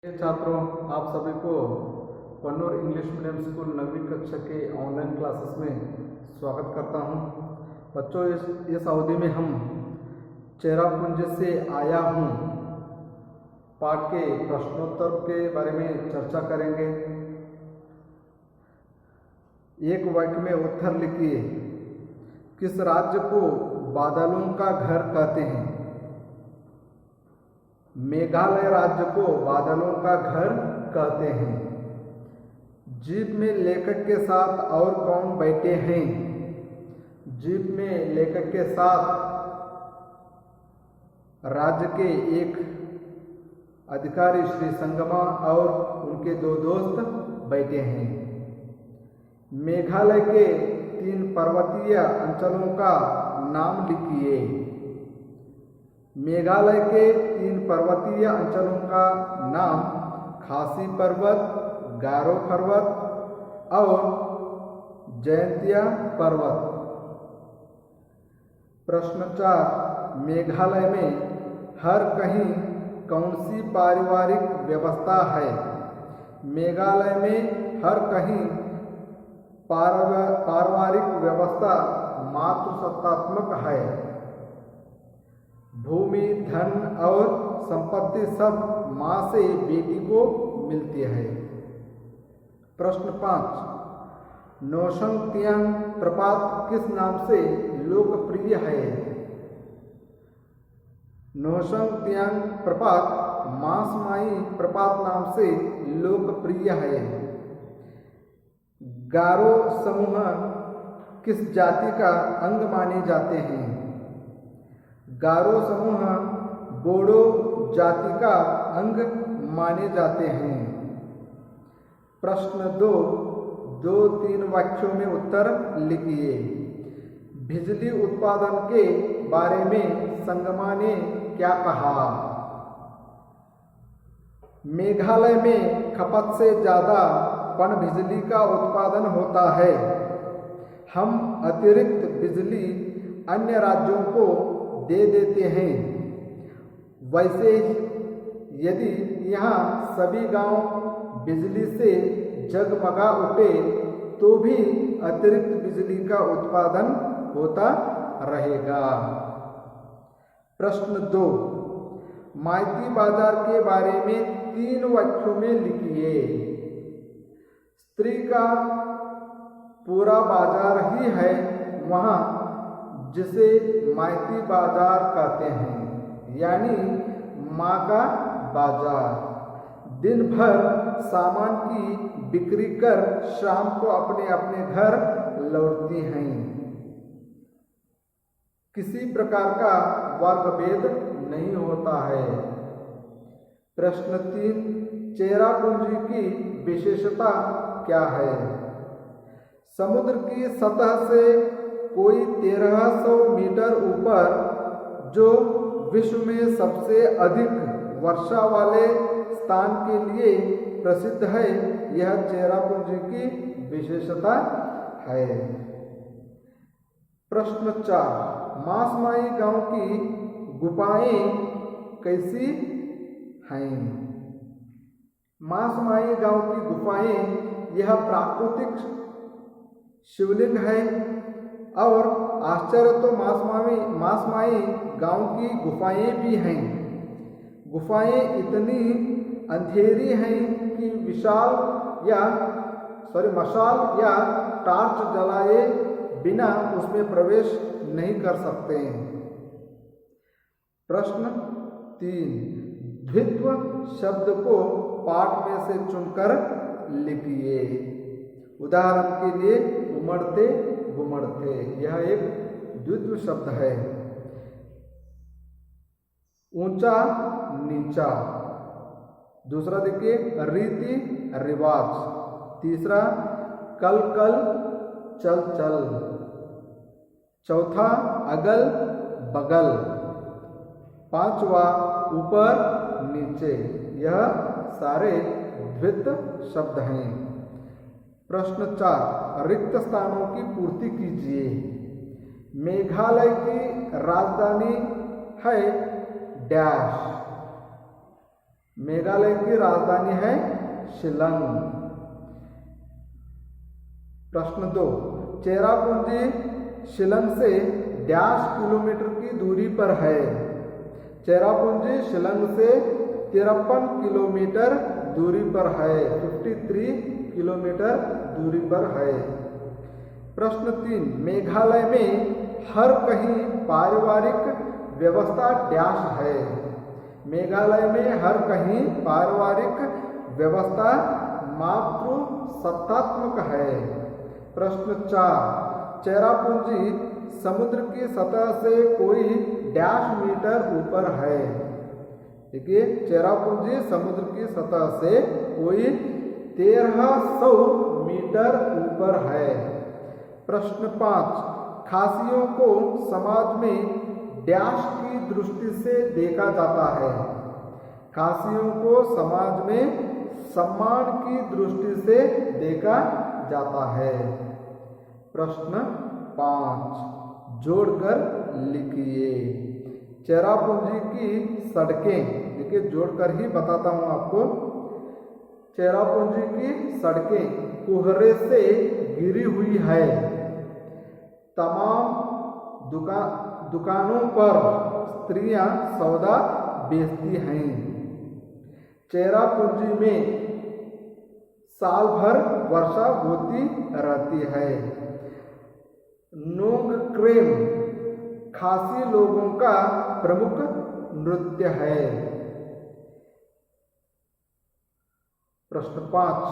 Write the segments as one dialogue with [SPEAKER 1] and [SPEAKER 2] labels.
[SPEAKER 1] छात्रों, आप सभी को कन्नौर इंग्लिश मीडियम स्कूल 9वीं कक्षा के ऑनलाइन क्लासेस में स्वागत करता हूं। बच्चों, इस अवधि में हम चेरापूंजी से आया हूं पाठ के प्रश्नोत्तर के बारे में चर्चा करेंगे। एक वाक्य में उत्तर लिखिए। किस राज्य को बादलों का घर कहते हैं? मेघालय राज्य को बादलों का घर कहते हैं। जीप में लेखक के साथ और कौन बैठे हैं? जीप में लेखक के साथ राज्य के एक अधिकारी श्री संगमा और उनके दो दोस्त बैठे हैं। मेघालय के 3 पर्वतीय अंचलों का नाम लिखिए। मेघालय के 3 पर्वतीय अंचलों का नाम खासी पर्वत, गारो पर्वत और जयंतिया पर्वत। प्रश्न 4, मेघालय में हर कहीं कौन सी पारिवारिक व्यवस्था है? मेघालय में हर कहीं पारिवारिक व्यवस्था मातृसत्तात्मक है। भूमि, धन और संपत्ति सब मां से बेटी को मिलती है। प्रश्न 5, नोशंग तियांग प्रपात किस नाम से लोकप्रिय है? नोशंग तियांग प्रपात मासमाई प्रपात नाम से लोकप्रिय है। गारो समूह किस जाति का अंग माने जाते हैं? गारो समूह बोडो जाति का अंग माने जाते हैं। प्रश्न 2, 2-3 वाक्यों में उत्तर लिखिए। बिजली उत्पादन के बारे में संगमा ने क्या कहा? मेघालय में खपत से ज्यादा पनबिजली का उत्पादन होता है। हम अतिरिक्त बिजली अन्य राज्यों को दे देते हैं। वैसे यदि यहाँ सभी गांव बिजली से जगमगा उठे तो भी अतिरिक्त बिजली का उत्पादन होता रहेगा। प्रश्न 2, माइती बाजार के बारे में 3 वाक्यों में लिखिए। स्त्री का पूरा बाजार ही है वहाँ जिसे माइती बाजार कहते हैं, यानी माँ का बाजार। दिन भर सामान की बिक्री कर शाम को अपने अपने घर लौटती हैं। किसी प्रकार का वर्ग भेद नहीं होता है। प्रश्न 3, चेरापूंजी की विशेषता क्या है? समुद्र की सतह से कोई 1300 मीटर ऊपर, जो विश्व में सबसे अधिक वर्षा वाले स्थान के लिए प्रसिद्ध है, यह चेरापूंजी की विशेषता है। प्रश्न 4, मासमाई गांव की गुफाएं कैसी हैं? मासमाई गांव की गुफाएं यह प्राकृतिक शिवलिंग है और आश्चर्य तो मासमाई गांव की गुफाएं भी हैं। गुफाएं इतनी अंधेरी हैं कि मशाल या टार्च जलाए बिना उसमें प्रवेश नहीं कर सकते हैं। प्रश्न 3, द्वित्व शब्द को पाठ में से चुनकर लिखिए। उदाहरण के लिए उमड़ते घुमड़ते, यह एक द्वित्व शब्द है। ऊंचा नीचा। दूसरा देखिए, रीति रिवाज। तीसरा, कल कल चल चल। चौथा, अगल बगल। 5वां, ऊपर नीचे। यह सारे द्वित्व शब्द हैं। प्रश्न 4, रिक्त स्थानों की पूर्ति कीजिए। मेघालय की राजधानी है डैश। मेघालय की राजधानी है शिलांग। प्रश्न 2, चेरापूंजी शिलांग से डैश किलोमीटर की दूरी पर है। चेरापूंजी शिलांग से 53 किलोमीटर दूरी पर है, 53 किलोमीटर दूरी पर है। प्रश्न 3, मेघालय में हर कहीं पारिवारिक व्यवस्था डैश है। मेघालय में हर कहीं पारिवारिक व्यवस्था मातृ सत्तात्मक है। प्रश्न 4, चेरापूंजी समुद्र की सतह से कोई डैश मीटर ऊपर है। देखिए, चेरापूंजी समुद्र की सतह से कोई 1300 मीटर ऊपर है। प्रश्न 5, खासियों को समाज में डैश की दृष्टि से देखा जाता है। खासियों को समाज में सम्मान की दृष्टि से देखा जाता है। प्रश्न 5, जोड़कर लिखिए। चेरापूंजी की सड़कें, देखिए जोड़कर ही बताता हूं आपको। चेरापूंजी की सड़कें कोहरे से घिरी हुई है। तमाम दुकानों पर स्त्रियां सौदा बेचती हैं। चेरापूंजी में साल भर वर्षा होती रहती है। नोंगक्रेम खासी लोगों का प्रमुख नृत्य है। प्रश्न 5,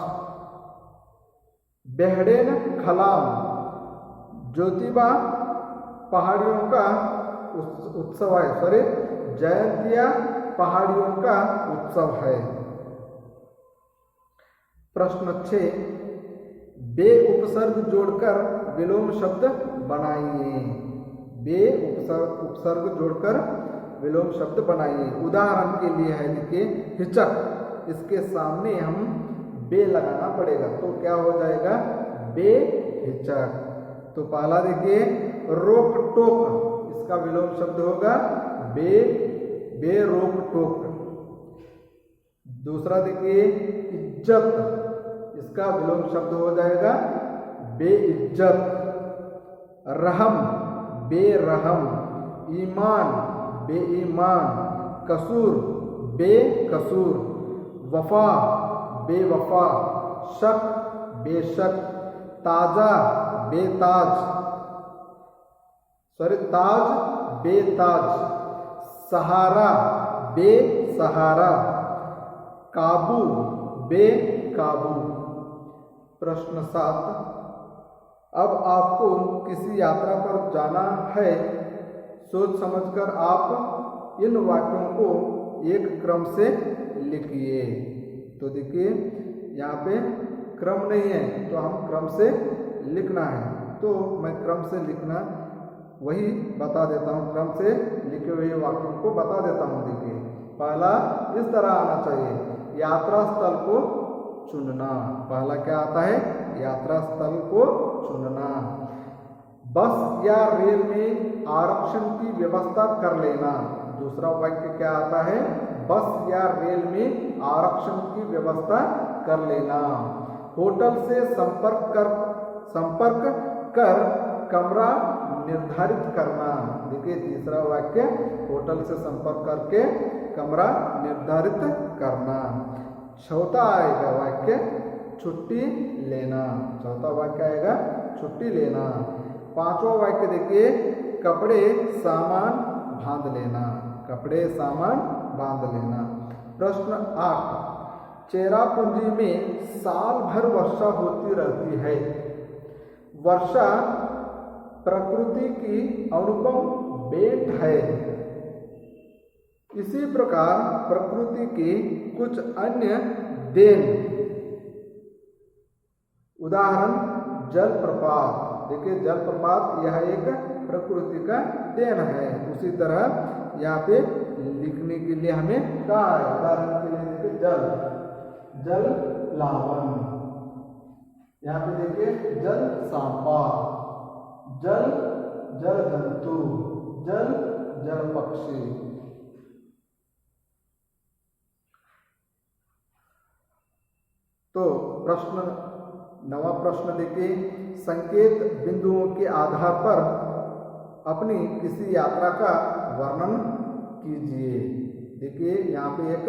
[SPEAKER 1] बेहडेन खलाम ज्योतिबा पहाड़ियों का उत्सव है, जयंतिया पहाड़ियों का उत्सव है। प्रश्न 6, बे उपसर्ग जोड़कर विलोम शब्द बनाइए। बे उपसर्ग जोड़कर विलोम शब्द बनाइए। उदाहरण के लिए है, देखिए हिचक, इसके सामने हम बे लगाना पड़ेगा, तो क्या हो जाएगा, बे हिचक। तो पहला देखिए रोक टोक, इसका विलोम शब्द होगा बे रोक टोक। दूसरा देखिए इज्जत, इसका विलोम शब्द हो जाएगा बेइज्जत। रहम बेरहम, ईमान बेईमान, कसूर बेकसूर, वफा बेवफा, शक बेशक, ताजा बेताज, ताज बेताज, सहारा बेसहारा, काबू बेकाबू। प्रश्न 7, अब आपको किसी यात्रा पर जाना है। सोच समझकर आप इन वाक्यों को एक क्रम से लिखिए। तो देखिए यहाँ पे क्रम नहीं है, तो हम क्रम से लिखना है। तो मैं क्रम से लिखना वही बता देता हूँ, क्रम से लिखे हुए वाक्यों को बता देता हूँ। देखिए पहला इस तरह आना चाहिए, यात्रा स्थल को चुनना। पहला क्या आता है, यात्रा स्थल को चुनना। बस या रेल में आरक्षण की व्यवस्था कर लेना। दूसरा वाक्य क्या आता है, बस या रेल में आरक्षण की व्यवस्था कर लेना। होटल से संपर्क कर कमरा निर्धारित करना। देखिए तीसरा वाक्य, होटल से संपर्क करके कमरा निर्धारित करना। चौथा आएगा वाक्य छुट्टी लेना। चौथा वाक्य आएगा छुट्टी लेना। पांचवा वाक्य देखिए कपड़े सामान बांध लेना। कपड़े सामान बांध लेना। प्रश्न 8, चेरापूंजी में साल भर वर्षा होती रहती है। वर्षा प्रकृति की अनुपम भेंट है। इसी प्रकार प्रकृति की कुछ अन्य देन, उदाहरण जलप्रपात। देखिए जलप्रपात यह एक प्रकृति का देन है। उसी तरह यहाँ पे लिखने के लिए हमें कहा है, उदाहरण के लिए देखिए जल लावन, यहाँ पे देखिए जल सांपा, जल जंतु, जल पक्षी। तो नवा प्रश्न देखिए, संकेत बिंदुओं के आधार पर अपनी किसी यात्रा का वर्णन कीजिए। देखिए यहाँ पे एक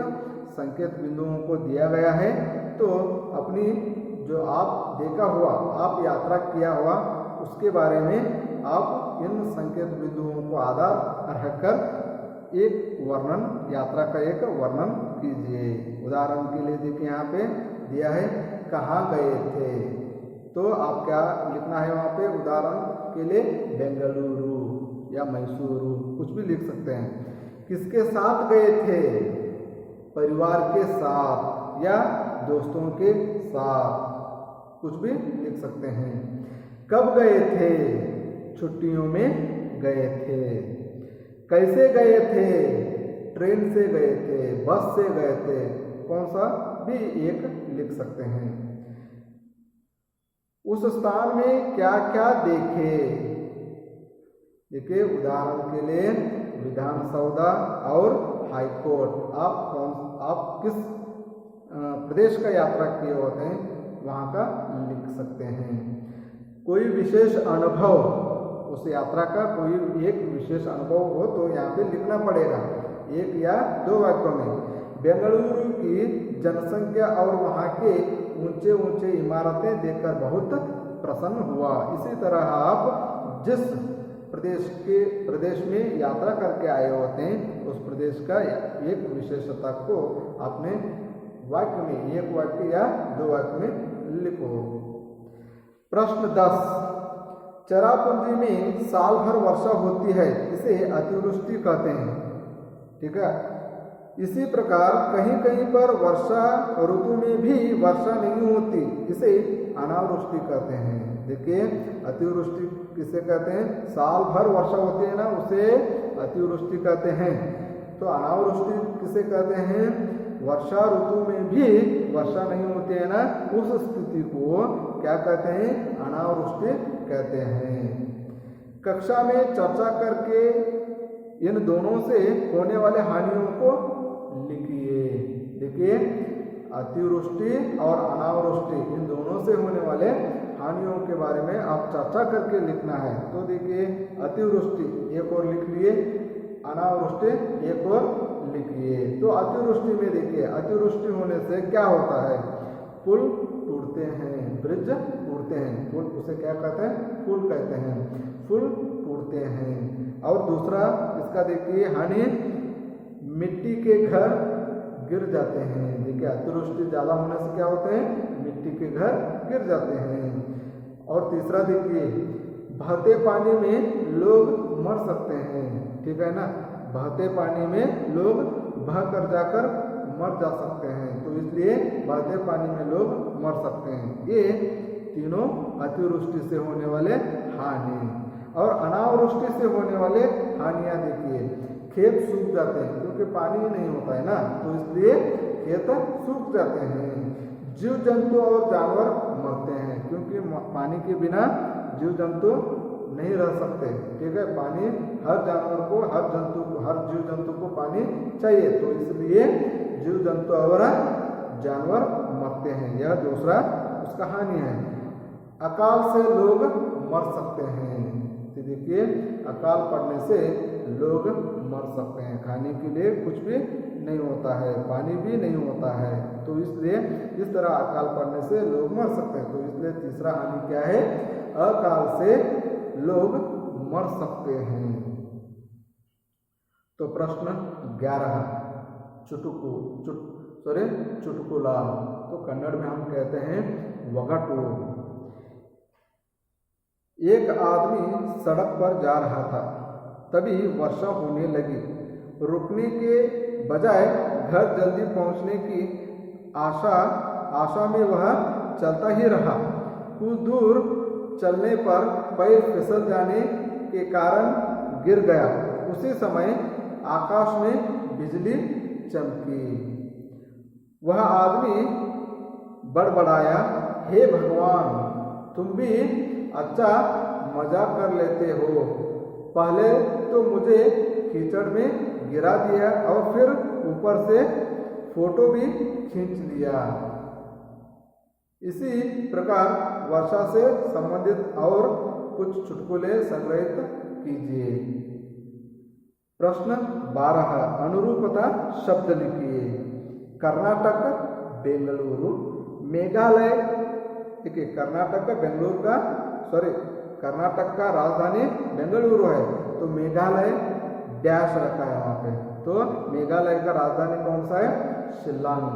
[SPEAKER 1] संकेत बिंदुओं को दिया गया है, तो अपनी जो आप देखा हुआ, आप यात्रा किया हुआ, उसके बारे में आप इन संकेत बिंदुओं को आधार रखकर एक वर्णन, यात्रा का एक वर्णन कीजिए। उदाहरण के लिए देखिए यहाँ पे दिया है कहाँ गए थे, तो आप क्या लिखना है वहाँ पे, उदाहरण के लिए बेंगलुरु या मैसूरू, कुछ भी लिख सकते हैं। किसके साथ गए थे, परिवार के साथ या दोस्तों के साथ, कुछ भी लिख सकते हैं। कब गए थे, छुट्टियों में गए थे। कैसे गए थे, ट्रेन से गए थे, बस से गए थे, कौन सा भी एक लिख सकते हैं। उस स्थान में क्या क्या देखे, देखिए उदाहरण के लिए विधानसौधा और हाईकोर्ट। आप किस प्रदेश का यात्रा किए होते हैं वहाँ का लिख सकते हैं। कोई विशेष अनुभव, उस यात्रा का कोई एक विशेष अनुभव हो तो यहाँ पे लिखना पड़ेगा, एक या दो वाक्यों में। बेंगलुरु की जनसंख्या और वहाँ के ऊंचे ऊंचे इमारतें देखकर बहुत प्रसन्न हुआ। इसी तरह आप जिस प्रदेश में यात्रा करके आए होते हैं, उस प्रदेश का एक विशेषता को आपने वाक्य में, एक वाक्य या दो वाक्य में लिखो। प्रश्न 10, चेरापूंजी में साल भर वर्षा होती है, इसे अतिवृष्टि कहते हैं। ठीक है, इसी प्रकार कहीं कहीं पर वर्षा ऋतु में भी वर्षा नहीं होती, इसे अनावृष्टि कहते हैं। देखिए अतिवृष्टि किसे कहते हैं, साल भर वर्षा होती है ना, उसे अतिवृष्टि कहते हैं। तो अनावृष्टि किसे कहते हैं, वर्षा ऋतु में भी वर्षा नहीं होती है ना, उस स्थिति को क्या कहते हैं, अनावृष्टि कहते हैं। कक्षा में चर्चा करके इन दोनों से होने वाले हानियों को लिखिए। देखिए अतिवृष्टि और अनावृष्टि, इन दोनों से होने वाले हानियों के बारे में आप चर्चा करके लिखना है। तो देखिए अतिवृष्टि एक और लिख लिए, अनावृष्टि एक और लिखिए। तो अतिवृष्टि में देखिए, अतिवृष्टि होने से क्या होता है, पुल टूटते हैं, ब्रिज टूटते हैं, पुल उसे क्या कहते हैं, पुल कहते हैं, पुल टूटते हैं। और दूसरा इसका देखिए हानि, मिट्टी के घर गिर जाते हैं। देखिए अतिवृष्टि ज़्यादा होने से क्या होते हैं, मिट्टी के घर गिर जाते हैं। और तीसरा देखिए, बहते पानी में लोग मर सकते हैं। ठीक है ना, बहते पानी में लोग बह कर जाकर मर जा सकते हैं, तो इसलिए बहते पानी में लोग मर सकते हैं। ये तीनों अतिवृष्टि से होने वाले हानि। और अनावृष्टि से होने वाले हानियाँ देखिए, खेत सूख जाते हैं क्योंकि पानी नहीं होता है ना, तो इसलिए खेत सूख जाते हैं। जीव जंतु और जानवर मरते हैं क्योंकि पानी के बिना जीव जंतु नहीं रह सकते। ठीक है, पानी हर जानवर को, हर जंतु को, हर जीव जंतु को पानी चाहिए, तो इसलिए जीव जंतु और जानवर मरते हैं। यह दूसरा उसका हानि है। अकाल से लोग मर सकते हैं। तो देखिए अकाल पड़ने से लोग मर सकते हैं, खाने के लिए कुछ भी नहीं होता है, पानी भी नहीं होता है, तो इसलिए इस तरह अकाल पड़ने से लोग मर सकते हैं। तो इसलिए तीसरा हानि क्या है, अकाल से लोग मर सकते हैं। तो प्रश्न 11, चुटकुला, तो कन्नड़ में हम कहते हैं वगटू। एक आदमी सड़क पर जा रहा था, तभी वर्षा होने लगी। रुकने के बजाय घर जल्दी पहुंचने की आशा में वह चलता ही रहा। कुछ दूर चलने पर पैर फिसल जाने के कारण गिर गया। उसी समय आकाश में बिजली चमकी। वह आदमी बड़बड़ाया, हे भगवान, तुम भी अच्छा मजा कर लेते हो। पहले तो मुझे कीचड़ में गिरा दिया और फिर ऊपर से फोटो भी खींच लिया। इसी प्रकार वर्षा से संबंधित और कुछ चुटकुले संग्रहित कीजिए। प्रश्न 12 अनुरूपता शब्द लिखिए। कर्नाटक बेंगलुरु, मेघालय। देखिए कर्नाटक का राजधानी बेंगलुरु है, तो मेघालय डैश रखा है वहाँ पे, तो मेघालय का राजधानी कौन सा है? शिल्लांग।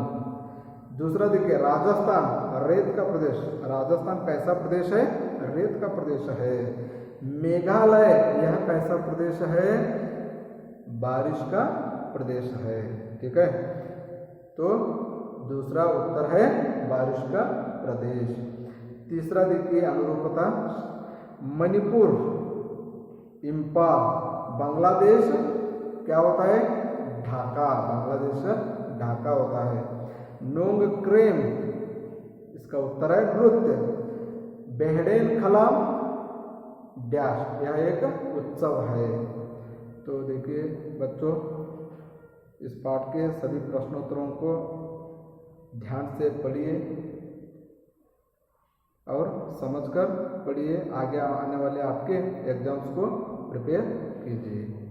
[SPEAKER 1] दूसरा देखिए राजस्थान रेत का प्रदेश, राजस्थान कैसा प्रदेश है? रेत का प्रदेश है। मेघालय यह कैसा प्रदेश है? बारिश का प्रदेश है। ठीक है, तो दूसरा उत्तर है बारिश का प्रदेश। तीसरा देखिए अनुरूपता, मणिपुर, इम्फाल, बांग्लादेश क्या होता है? ढाका, बांग्लादेश ढाका होता है। नोंगक्रेम इसका उत्तर है नृत्य। बेहडेन खलाम डैश, यह एक उत्सव है। तो देखिए बच्चों, इस पाठ के सभी प्रश्नोत्तरों को ध्यान से पढ़िए और समझकर पढ़िए, आगे आने वाले आपके एग्जाम्स को प्रिपेयर कीजिए।